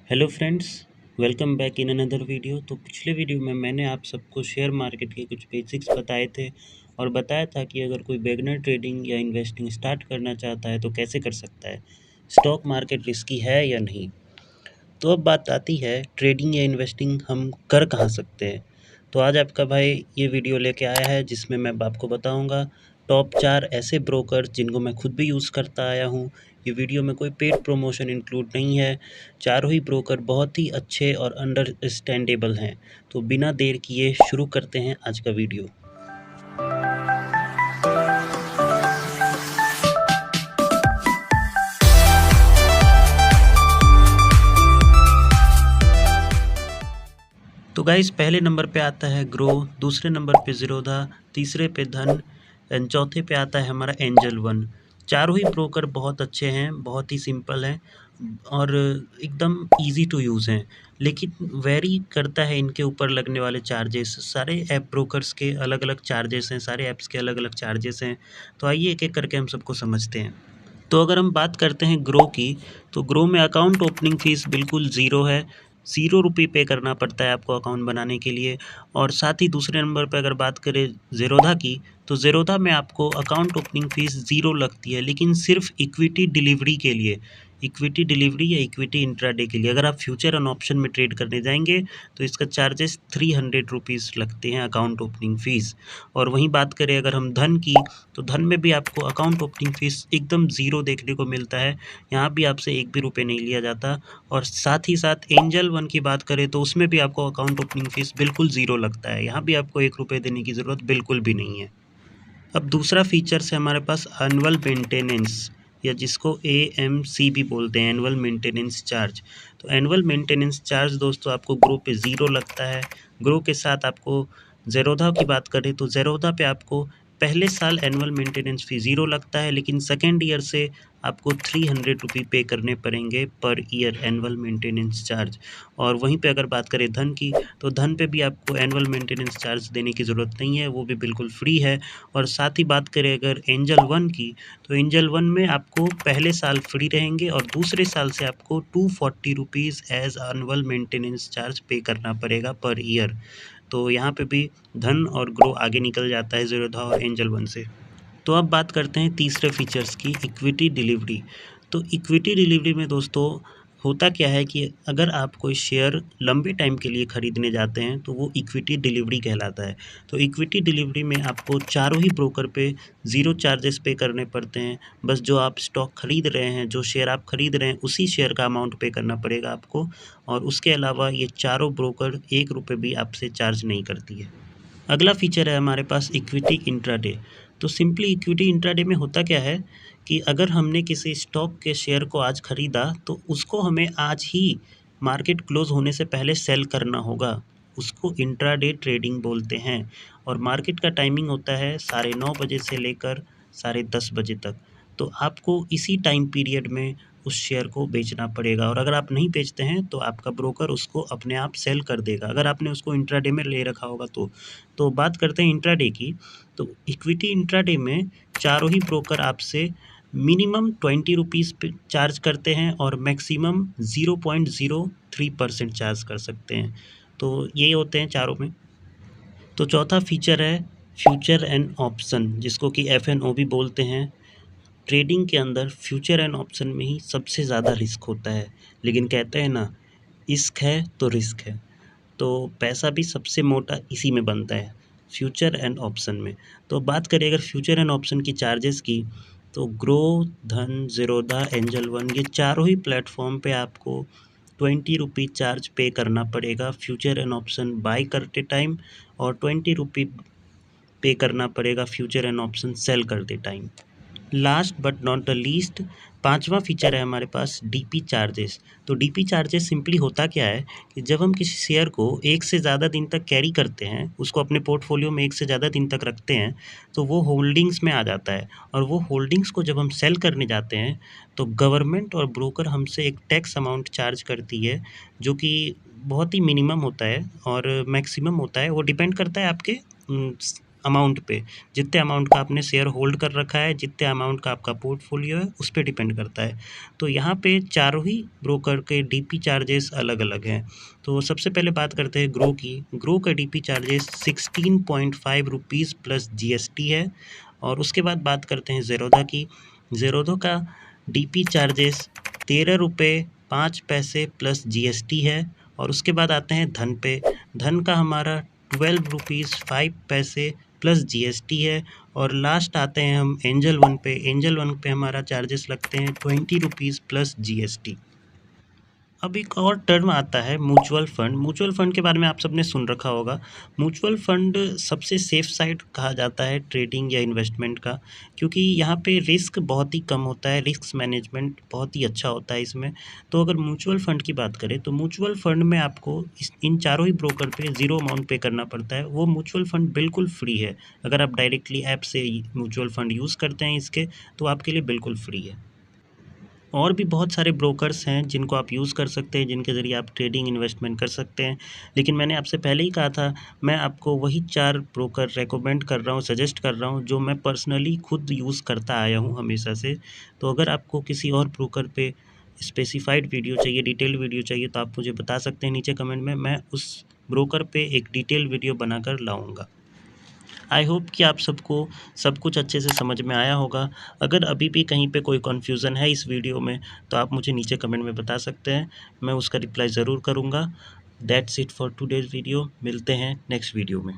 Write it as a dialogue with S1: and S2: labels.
S1: Hello friends, welcome back in another video. तो पिछले video में मैंने आप सबको शेयर मार्केट के कुछ बेसिक्स बताए थे और बताया था कि अगर कोई बिगिनर ट्रेडिंग या इन्वेस्टिंग स्टार्ट करना चाहता है तो कैसे कर सकता है, स्टॉक मार्केट रिस्की है या नहीं। तो अब बात आती है ट्रेडिंग या इन्वेस्टिंग हम कर कहाँ सकते हैं। तो आज आपका भाई ये वीडियो लेके आया है जिसमें मैं आपको बताऊंगा टॉप 4 ऐसे ब्रोकर जिनको मैं खुद भी यूज़ करता आया हूँ। ये वीडियो में कोई पेड प्रमोशन इंक्लूड नहीं है। चारों ही ब्रोकर बहुत ही अच्छे और अंडरस्टैंडेबल हैं। तो बिना देर किए शुरू करते हैं आज का वीडियो। तो गाइस, पहले नंबर पे आता है ग्रो, दूसरे नंबर पे ज़ीरोधा, तीसरे पे धन एंड चौथे पे आता है हमारा एंजल वन। चारों ही ब्रोकर बहुत अच्छे हैं, बहुत ही सिंपल हैं और एकदम इजी टू यूज़ हैं। लेकिन वेरी करता है इनके ऊपर लगने वाले चार्जेस। सारे ऐप ब्रोकर्स के अलग अलग चार्जेस हैं, सारे ऐप्स के अलग अलग चार्जेस हैं। तो आइए एक एक करके हम सबको समझते हैं। तो अगर हम बात करते हैं ग्रो की, तो ग्रो में अकाउंट ओपनिंग फ़ीस बिल्कुल ज़ीरो है। ₹0 पे करना पड़ता है आपको अकाउंट बनाने के लिए। और साथ ही दूसरे नंबर पे अगर बात करें ज़ीरोधा की, तो ज़ीरोधा में आपको अकाउंट ओपनिंग फ़ीस ज़ीरो लगती है, लेकिन सिर्फ इक्विटी डिलीवरी के लिए, इक्विटी डिलीवरी या इक्विटी इंट्राडे के लिए। अगर आप फ्यूचर एंड ऑप्शन में ट्रेड करने जाएंगे तो इसका चार्जेस ₹300 लगते हैं अकाउंट ओपनिंग फ़ीस। और वहीं बात करें अगर हम धन की, तो धन में भी आपको अकाउंट ओपनिंग फ़ीस एकदम ज़ीरो देखने को मिलता है। यहाँ भी आपसे एक भी रुपये नहीं लिया जाता। और साथ ही साथ एंजल वन की बात करें तो उसमें भी आपको अकाउंट ओपनिंग फ़ीस बिल्कुल ज़ीरो लगता है। यहाँ भी आपको ₹1 देने की ज़रूरत बिल्कुल भी नहीं है। अब दूसरा फीचर्स है हमारे पास एनुअल मेंटेनेंस, या जिसको AMC भी बोलते हैं, एनुअल मेंटेनेंस चार्ज। तो एनुअल मेंटेनेंस चार्ज दोस्तों आपको ग्रो पे ज़ीरो लगता है। ग्रो के साथ आपको ज़ेरोधा की बात करें तो ज़ेरोधा पे आपको पहले साल एनुअल मेंटेनेंस फ़ी ज़ीरो लगता है, लेकिन सेकेंड ईयर से आपको ₹300 पे करने पड़ेंगे per year annual maintenance charge. और वहीं पे अगर बात करें धन की, तो धन पे भी आपको एनुअल मेंटेनेंस चार्ज देने की ज़रूरत नहीं है, वो भी बिल्कुल फ्री है। और साथ ही बात करें अगर एंजल वन की, तो एंजल वन में आपको पहले साल फ्री रहेंगे और दूसरे साल से आपको ₹240 एज एनुअल मेंटेनेंस चार्ज पे करना पड़ेगा पर ईयर। तो यहाँ पे भी धन और ग्रो आगे निकल जाता है ज़ीरोधा और एंजल वन से। तो अब बात करते हैं तीसरे फीचर्स की, इक्विटी डिलीवरी। तो इक्विटी डिलीवरी में दोस्तों होता क्या है कि अगर आप कोई शेयर लंबे टाइम के लिए ख़रीदने जाते हैं तो वो इक्विटी डिलीवरी कहलाता है। तो इक्विटी डिलीवरी में आपको चारों ही ब्रोकर पे ज़ीरो चार्जेस पे करने पड़ते हैं। बस जो आप स्टॉक खरीद रहे हैं, जो शेयर आप खरीद रहे हैं, उसी शेयर का अमाउंट पे करना पड़ेगा आपको। और उसके अलावा ये चारों ब्रोकर ₹1 भी आपसे चार्ज नहीं करती है। अगला फीचर है हमारे पास इक्विटी इंट्राडे। तो सिंपली इक्विटी इंट्राडे में होता क्या है कि अगर हमने किसी स्टॉक के शेयर को आज ख़रीदा तो उसको हमें आज ही मार्केट क्लोज़ होने से पहले सेल करना होगा। उसको इंट्राडे ट्रेडिंग बोलते हैं। और मार्केट का टाइमिंग होता है 9:30 से लेकर 10:30 बजे तक। तो आपको इसी टाइम पीरियड में उस शेयर को बेचना पड़ेगा, और अगर आप नहीं बेचते हैं तो आपका ब्रोकर उसको अपने आप सेल कर देगा, अगर आपने उसको इंट्राडे में ले रखा होगा तो। तो बात करते हैं इंट्राडे की। तो इक्विटी इंट्राडे में चारों ही ब्रोकर आपसे मिनिमम ₹20 पे चार्ज करते हैं और मैक्सिमम 0.03% चार्ज कर सकते हैं। तो ये होते हैं चारों में। तो चौथा फीचर है फ्यूचर एंड ऑप्शन, जिसको कि FNO भी बोलते हैं। ट्रेडिंग के अंदर फ्यूचर एंड ऑप्शन में ही सबसे ज़्यादा रिस्क होता है, लेकिन कहते हैं ना, इश्क है तो रिस्क है। तो पैसा भी सबसे मोटा इसी में बनता है, फ्यूचर एंड ऑप्शन में। तो बात करें अगर फ्यूचर एंड ऑप्शन की चार्जेस की, तो ग्रो, धन, ज़ीरोधा, एंजल वन, ये चारों ही प्लेटफॉर्म पे आपको ₹20 चार्ज पे करना पड़ेगा फ्यूचर एंड ऑप्शन बाय करते टाइम, और ₹20 पे करना पड़ेगा फ्यूचर एंड ऑप्शन सेल करते time. Last but not the least, पांचवा फीचर है हमारे पास डीपी चार्जेस। तो डीपी चार्जेस सिंपली होता क्या है कि जब हम किसी शेयर को एक से ज़्यादा दिन तक कैरी करते हैं, उसको अपने पोर्टफोलियो में एक से ज़्यादा दिन तक रखते हैं, तो वो होल्डिंग्स में आ जाता है। और वो होल्डिंग्स को जब हम सेल करने जाते हैं तो गवर्नमेंट और ब्रोकर हमसे एक टैक्स अमाउंट चार्ज करती है, जो कि बहुत ही मिनिमम होता है और मैक्सिमम होता है। वो डिपेंड करता है आपके अमाउंट पे, जितने अमाउंट का आपने शेयर होल्ड कर रखा है, जितने अमाउंट का आपका पोर्टफोलियो है, उस पे डिपेंड करता है। तो यहाँ पे चारों ही ब्रोकर के डीपी चार्जेस अलग अलग हैं। तो सबसे पहले बात करते हैं ग्रो की। ग्रो का DP charges 16.5 rupees plus GST है। और उसके बाद बात करते हैं ज़ेरोधा की। ज़ेरोधा का डीपी चार्जेस 13 रुपये 5 पैसे प्लस जीएसटी है। और उसके बाद आते हैं धन पे। धन का हमारा 12 रुपीज़ 5 पैसे प्लस जीएसटी है। और लास्ट आते हैं हम एंजल वन पे। एंजल वन पे हमारा चार्जेस लगते हैं 20 रुपीज़ प्लस जीएसटी। अब एक और टर्म आता है म्यूचुअल फंड। म्यूचुअल फंड के बारे में आप सबने सुन रखा होगा। म्यूचुअल फंड सबसे सेफ साइड कहा जाता है ट्रेडिंग या इन्वेस्टमेंट का, क्योंकि यहाँ पे रिस्क बहुत ही कम होता है, रिस्क मैनेजमेंट बहुत ही अच्छा होता है इसमें। तो अगर म्यूचुअल फंड की बात करें तो म्यूचुअल फंड में आपको इन चारों ही ब्रोकर पे ज़ीरो अमाउंट पे करना पड़ता है। वो म्यूचुअल फंड बिल्कुल फ्री है। अगर आप डायरेक्टली ऐप से म्यूचुअल फंड यूज़ करते हैं इसके, तो आपके लिए बिल्कुल फ्री है। और भी बहुत सारे ब्रोकर्स हैं जिनको आप यूज़ कर सकते हैं, जिनके ज़रिए आप ट्रेडिंग इन्वेस्टमेंट कर सकते हैं। लेकिन मैंने आपसे पहले ही कहा था, मैं आपको वही 4 ब्रोकर रेकमेंड कर रहा हूँ, सजेस्ट कर रहा हूँ, जो मैं पर्सनली खुद यूज़ करता आया हूँ हमेशा से। तो अगर आपको किसी और ब्रोकर पे स्पेसिफाइड वीडियो चाहिए, डिटेल्ड वीडियो चाहिए, तो आप मुझे बता सकते हैं नीचे कमेंट में। मैं उस ब्रोकर पे एक डिटेल वीडियो बनाकर लाऊँगा। आई होप कि आप सबको सब कुछ अच्छे से समझ में आया होगा। अगर अभी भी कहीं पे कोई कन्फ्यूज़न है इस वीडियो में, तो आप मुझे नीचे कमेंट में बता सकते हैं, मैं उसका रिप्लाई ज़रूर करूँगा। That's it for today's video. मिलते हैं नेक्स्ट वीडियो में।